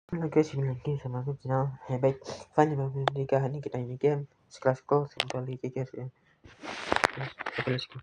Halo guys, kembali lagi sama aku channel Baik, Fun yang nikah ini kita ini game sekelas call simply guys ya. Oke, let's go.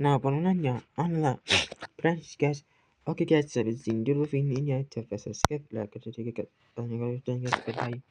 Nah, penanya adalah friends guys. Oke guys, sampai sini dulu video ini aja. Subscribe, like, dan juga tanya kalau sudah guys. Bye.